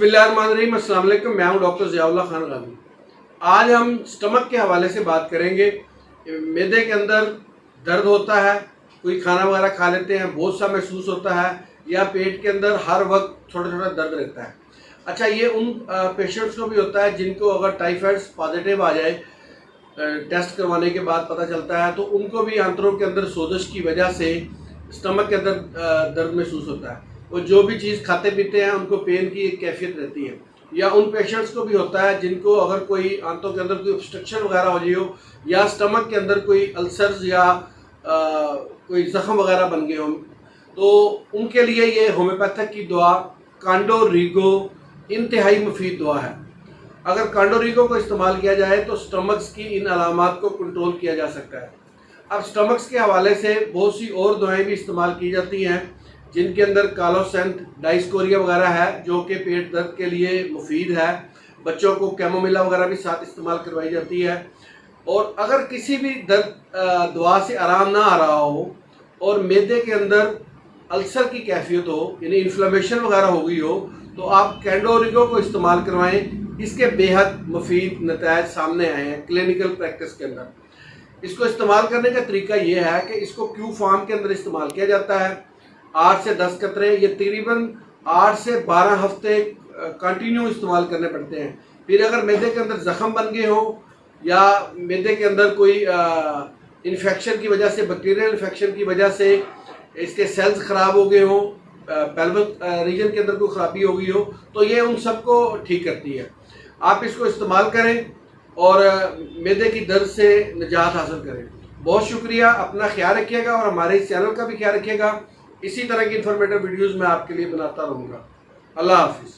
बिस्मिल्लाहिर्रहमानिर्रहीम, अस्सलाम वालेकुम। मैं हूं डॉक्टर ज़ियाउल्लाह खान गाज़ी। आज हम स्टमक के हवाले से बात करेंगे। मैदे के अंदर दर्द होता है, कोई खाना वगैरह खा लेते हैं, बोझ सा महसूस होता है, या पेट के अंदर हर वक्त छोटा छोटा दर्द रहता है। अच्छा, ये उन पेशेंट्स को भी होता है जिनको अगर टाइफाइड पॉजिटिव आ जाए, टेस्ट करवाने के बाद पता चलता है, तो उनको भी आंतों के अंदर सोजश की वजह से स्टमक के अंदर दर्द महसूस होता है। वो जो भी चीज़ खाते पीते हैं उनको पेन की एक कैफियत रहती है। या उन पेशेंट्स को भी होता है जिनको अगर कोई आंतों के अंदर कोई ऑब्स्ट्रक्शन वगैरह हो जाए हो, या स्टमक के अंदर कोई अल्सर्स या कोई ज़ख़म वगैरह बन गए हों, तो उनके लिए ये होम्योपैथिक की दवा कांडो रीगो इंतहाई मुफीद दवा है। अगर कांडो रीगो को इस्तेमाल किया जाए तो स्टमक्स की इन अलामात को कंट्रोल किया जा सकता है। अब स्टमक्स के हवाले से बहुत सी और दवाएं भी इस्तेमाल की जाती हैं, जिनके अंदर कालोसेंट डाइस्कोरिया वगैरह है जो कि पेट दर्द के लिए मुफीद है। बच्चों को कैमोमिला वगैरह भी साथ इस्तेमाल करवाई जाती है। और अगर किसी भी दर्द दवा से आराम ना आ रहा हो और मैदे के अंदर अल्सर की कैफियत हो, यानी इन्फ्लेमेशन वगैरह हो गई हो, तो आप कांडो रीगो को इस्तेमाल करवाएं। इसके बेहद मुफीद नतायज सामने आए हैं क्लिनिकल प्रैक्टिस के अंदर। इसको इस्तेमाल करने का तरीका ये है कि इसको क्यू फार्म के अंदर इस्तेमाल किया जाता है। 8 से 10 कतरे, ये तकरीबन 8 से 12 हफ्ते कंटिन्यू इस्तेमाल करने पड़ते हैं। फिर अगर मैदे के अंदर ज़ख़म बन गए हो, या मैदे के अंदर कोई इन्फेक्शन की वजह से, बैक्टीरियल इन्फेक्शन की वजह से इसके सेल्स ख़राब हो गए हों, पेल्विक रीजन के अंदर कोई ख़राबी हो गई हो, तो ये उन सबको ठीक करती है। आप इसको इस्तेमाल करें और मैदे की दर्द से निजात हासिल करें। बहुत शुक्रिया, अपना ख्याल रखिएगा और हमारे इस चैनल का भी ख्याल रखिएगा। इसी तरह की इंफॉर्मेटिव वीडियोज़ मैं आपके लिए बनाता रहूँगा। अल्लाह हाफिज़।